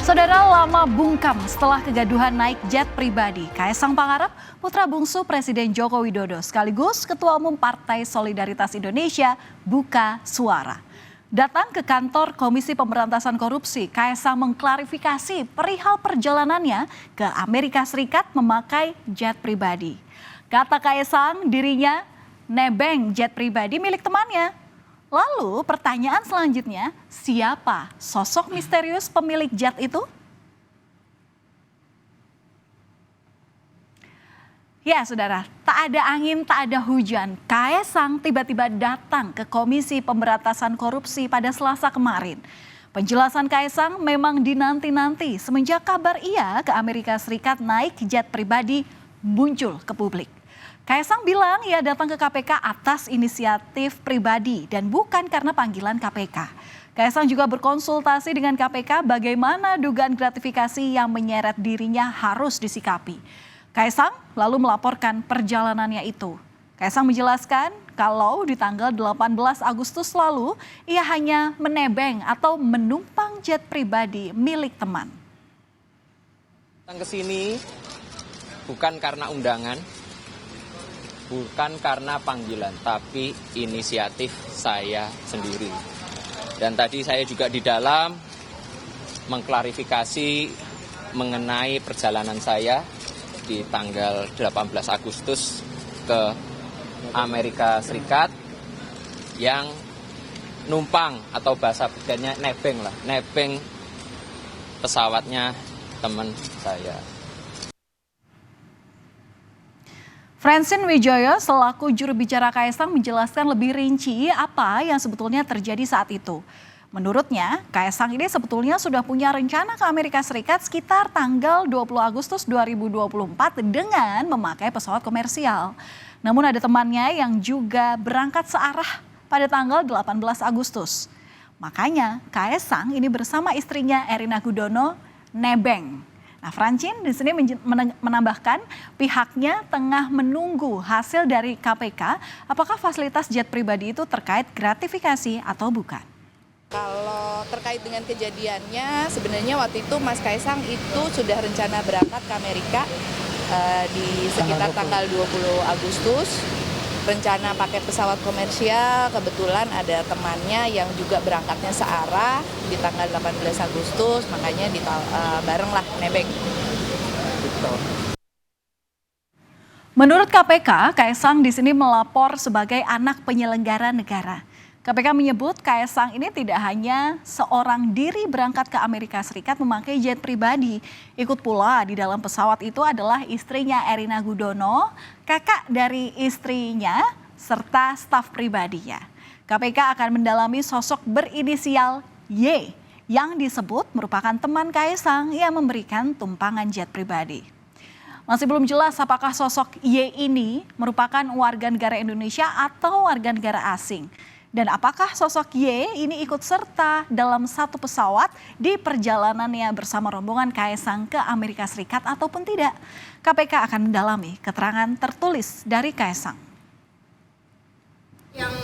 Saudara, lama bungkam setelah kegaduhan naik jet pribadi. Kaisang Pangarep, putra bungsu Presiden Joko Widodo sekaligus Ketua Umum Partai Solidaritas Indonesia, buka suara. Datang ke kantor Komisi Pemberantasan Korupsi, Kaisang mengklarifikasi perihal perjalanannya ke Amerika Serikat memakai jet pribadi. Kata Kaisang, dirinya nebeng jet pribadi milik temannya. Lalu pertanyaan selanjutnya, siapa sosok misterius pemilik jet itu? Ya saudara, tak ada angin, tak ada hujan. Kaisang tiba-tiba datang ke Komisi Pemberantasan Korupsi pada Selasa kemarin. Penjelasan Kaisang memang dinanti-nanti semenjak kabar ia ke Amerika Serikat naik jet pribadi muncul ke publik. Kaisang bilang ia datang ke KPK atas inisiatif pribadi dan bukan karena panggilan KPK. Kaisang juga berkonsultasi dengan KPK bagaimana dugaan gratifikasi yang menyeret dirinya harus disikapi. Kaisang lalu melaporkan perjalanannya itu. Kaisang menjelaskan kalau di tanggal 18 Agustus lalu ia hanya menebeng atau menumpang jet pribadi milik teman. Datang ke sini bukan karena undangan, bukan karena panggilan, tapi inisiatif saya sendiri. Dan tadi saya juga di dalam mengklarifikasi mengenai perjalanan saya di tanggal 18 Agustus ke Amerika Serikat yang numpang atau bahasa bedanya nebeng pesawatnya teman saya. Francine Wijaya selaku juru bicara Kaisang menjelaskan lebih rinci apa yang sebetulnya terjadi saat itu. Menurutnya, Kaisang ini sebetulnya sudah punya rencana ke Amerika Serikat sekitar tanggal 20 Agustus 2024 dengan memakai pesawat komersial. Namun ada temannya yang juga berangkat searah pada tanggal 18 Agustus. Makanya Kaisang ini bersama istrinya Erina Gudono nebeng. Nah, Francine di sini menambahkan pihaknya tengah menunggu hasil dari KPK apakah fasilitas jet pribadi itu terkait gratifikasi atau bukan. Kalau terkait dengan kejadiannya, sebenarnya waktu itu Mas Kaisang itu sudah rencana berangkat ke Amerika di sekitar tanggal 20 Agustus. Rencana pakai pesawat komersial, kebetulan ada temannya yang juga berangkatnya searah di tanggal 18 Agustus, makanya barenglah nebeng. Menurut KPK, Kaisang di sini melapor sebagai anak penyelenggara negara. KPK menyebut Kaisang ini tidak hanya seorang diri berangkat ke Amerika Serikat memakai jet pribadi. Ikut pula di dalam pesawat itu adalah istrinya Erina Gudono, kakak dari istrinya, serta staf pribadinya. KPK akan mendalami sosok berinisial Y yang disebut merupakan teman Kaisang yang memberikan tumpangan jet pribadi. Masih belum jelas apakah sosok Y ini merupakan warga negara Indonesia atau warga negara asing. Dan apakah sosok Y ini ikut serta dalam satu pesawat di perjalanannya bersama rombongan Kaisang ke Amerika Serikat ataupun tidak? KPK akan mendalami keterangan tertulis dari Kaisang. Yang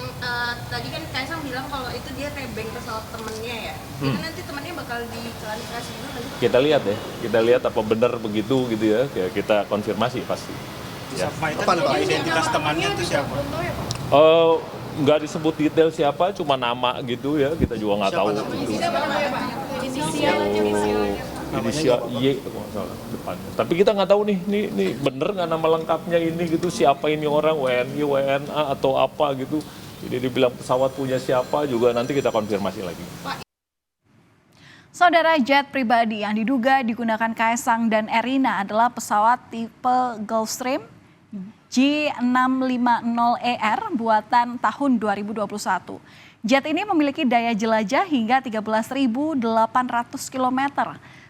tadi kan Kaisang bilang kalau itu dia nebeng pesawat temennya ya. Itu nanti temennya bakal diklarifikasi dulu lagi. Kita lihat ya, kita lihat apa benar begitu gitu ya, kita konfirmasi pasti. Ya. Apa identitas temannya itu siapa? Nggak disebut detail siapa, cuma nama gitu ya, kita juga nggak tahu. Inisial Y depannya. Tapi kita nggak tahu nih bener nggak nama lengkapnya ini gitu, siapa ini orang, WNI, WNA atau apa gitu. Jadi dibilang pesawat punya siapa juga nanti kita konfirmasi lagi. Saudara, jet pribadi yang diduga digunakan Kaisang dan Erina adalah pesawat tipe Gulfstream G650ER buatan tahun 2021. Jet ini memiliki daya jelajah hingga 13.800 km.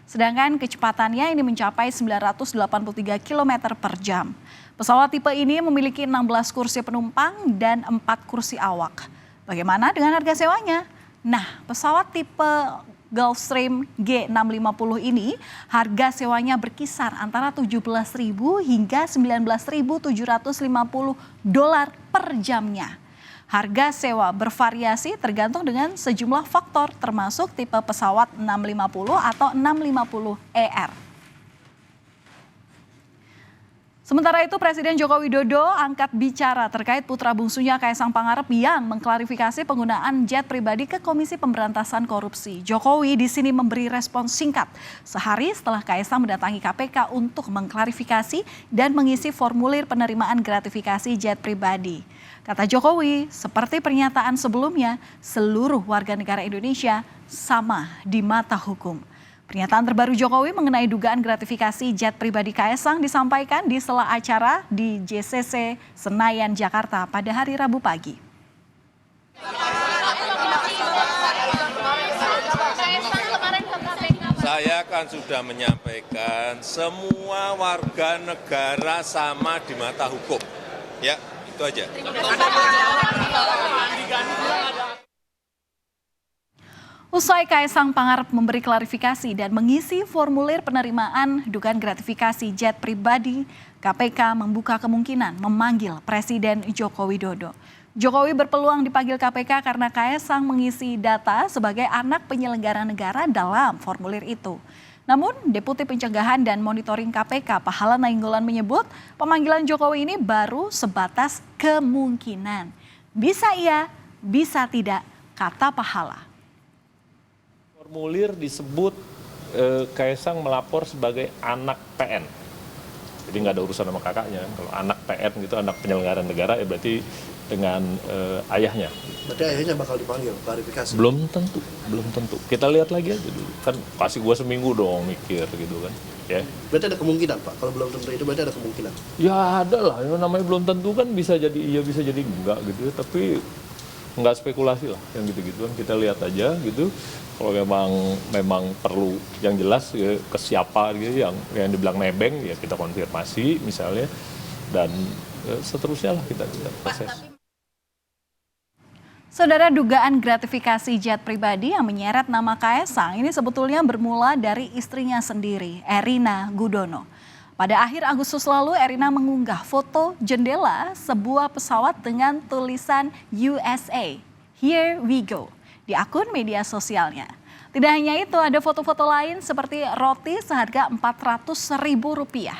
Sedangkan kecepatannya ini mencapai 983 km per jam. Pesawat tipe ini memiliki 16 kursi penumpang dan 4 kursi awak. Bagaimana dengan harga sewanya? Nah, pesawat tipe Gulfstream G650 ini harga sewanya berkisar antara 17.000 hingga 19.750 dolar per jamnya. Harga sewa bervariasi tergantung dengan sejumlah faktor termasuk tipe pesawat 650 atau 650 ER. Sementara itu Presiden Joko Widodo angkat bicara terkait putra bungsunya Kaisang Pangarep yang mengklarifikasi penggunaan jet pribadi ke Komisi Pemberantasan Korupsi. Jokowi di sini memberi respon singkat sehari setelah Kaisang mendatangi KPK untuk mengklarifikasi dan mengisi formulir penerimaan gratifikasi jet pribadi. Kata Jokowi, seperti pernyataan sebelumnya, seluruh warga negara Indonesia sama di mata hukum. Pernyataan terbaru Jokowi mengenai dugaan gratifikasi jet pribadi Kaisang disampaikan di sela acara di JCC Senayan, Jakarta pada hari Rabu pagi. Saya kan sudah menyampaikan semua warga negara sama di mata hukum. Ya, itu aja. Usai Kaisang Pangarep memberi klarifikasi dan mengisi formulir penerimaan dugaan gratifikasi jet pribadi, KPK membuka kemungkinan memanggil Presiden Joko Widodo. Jokowi berpeluang dipanggil KPK karena Kaisang mengisi data sebagai anak penyelenggara negara dalam formulir itu. Namun, Deputi Pencegahan dan Monitoring KPK Pahala Nainggolan menyebut pemanggilan Jokowi ini baru sebatas kemungkinan. Bisa iya, bisa tidak, kata Pahala. Formulir disebut Kaisang melapor sebagai anak PN. Jadi nggak ada urusan sama kakaknya. Kalau anak PN gitu, anak penyelenggara negara, ya berarti dengan ayahnya. Berarti ayahnya bakal dipanggil, klarifikasi? Belum tentu. Kita lihat lagi aja dulu. Kan pasti gua seminggu dong mikir gitu kan. Ya. Berarti ada kemungkinan Pak, kalau belum tentu itu berarti ada kemungkinan? Ya ada lah, yang namanya belum tentu kan bisa jadi iya bisa jadi enggak gitu. Tapi nggak spekulasi lah yang gitu-gituan, kita lihat aja gitu. Kalau memang perlu yang jelas ya, ke siapa gitu yang dibilang nebeng ya kita konfirmasi misalnya dan seterusnya lah kita proses. Saudara, dugaan gratifikasi jet pribadi yang menyeret nama Kaisang ini sebetulnya bermula dari istrinya sendiri, Erina Gudono. Pada akhir Agustus lalu, Erina mengunggah foto jendela sebuah pesawat dengan tulisan USA, Here We Go, di akun media sosialnya. Tidak hanya itu, ada foto-foto lain seperti roti seharga Rp400.000.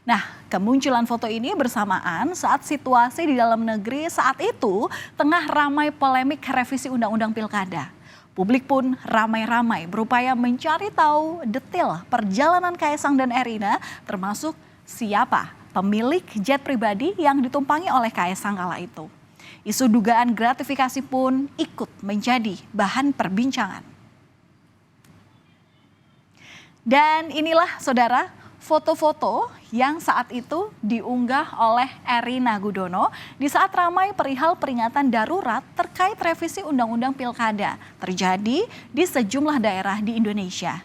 Nah, kemunculan foto ini bersamaan saat situasi di dalam negeri saat itu tengah ramai polemik revisi Undang-Undang Pilkada. Publik pun ramai-ramai berupaya mencari tahu detail perjalanan Kaisang dan Erina, termasuk siapa pemilik jet pribadi yang ditumpangi oleh Kaisang kala itu. Isu dugaan gratifikasi pun ikut menjadi bahan perbincangan. Dan inilah saudara, foto-foto yang saat itu diunggah oleh Erina Gudono di saat ramai perihal peringatan darurat terkait revisi Undang-Undang Pilkada terjadi di sejumlah daerah di Indonesia.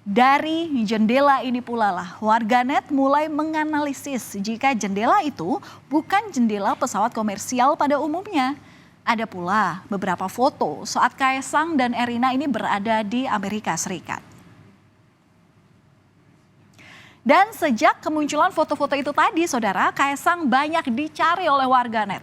Dari jendela ini pula lah warganet mulai menganalisis jika jendela itu bukan jendela pesawat komersial pada umumnya. Ada pula beberapa foto saat Kaisang dan Erina ini berada di Amerika Serikat. Dan sejak kemunculan foto-foto itu tadi, saudara, Kaisang banyak dicari oleh warganet.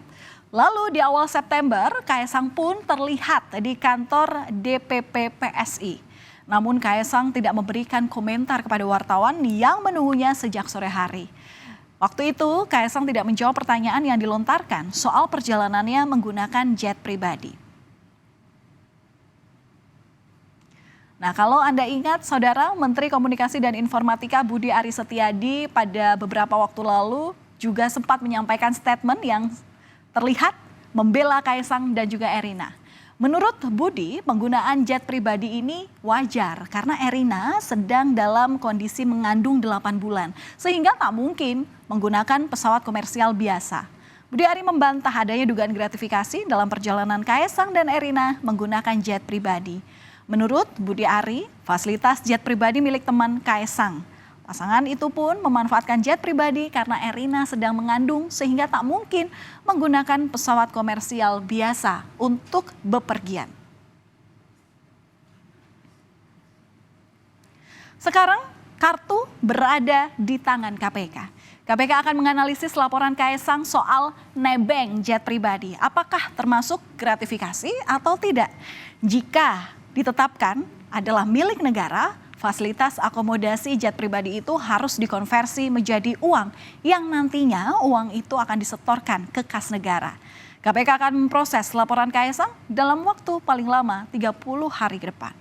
Lalu di awal September, Kaisang pun terlihat di kantor DPP PSI. Namun Kaisang tidak memberikan komentar kepada wartawan yang menunggunya sejak sore hari. Waktu itu, Kaisang tidak menjawab pertanyaan yang dilontarkan soal perjalanannya menggunakan jet pribadi. Nah, kalau Anda ingat, saudara, Menteri Komunikasi dan Informatika Budi Aris Setiadi pada beberapa waktu lalu juga sempat menyampaikan statement yang terlihat membela Kaisang dan juga Erina. Menurut Budi, penggunaan jet pribadi ini wajar karena Erina sedang dalam kondisi mengandung 8 bulan, sehingga tak mungkin menggunakan pesawat komersial biasa. Budi Ari membantah adanya dugaan gratifikasi dalam perjalanan Kaisang dan Erina menggunakan jet pribadi. Menurut Budi Ari, fasilitas jet pribadi milik teman Kaisang. Pasangan itu pun memanfaatkan jet pribadi karena Erina sedang mengandung sehingga tak mungkin menggunakan pesawat komersial biasa untuk bepergian. Sekarang kartu berada di tangan KPK. KPK akan menganalisis laporan Kaisang soal nebeng jet pribadi. Apakah termasuk gratifikasi atau tidak? Jika ditetapkan adalah milik negara, fasilitas akomodasi jet pribadi itu harus dikonversi menjadi uang yang nantinya uang itu akan disetorkan ke kas negara. KPK akan memproses laporan Kaisang dalam waktu paling lama 30 hari ke depan.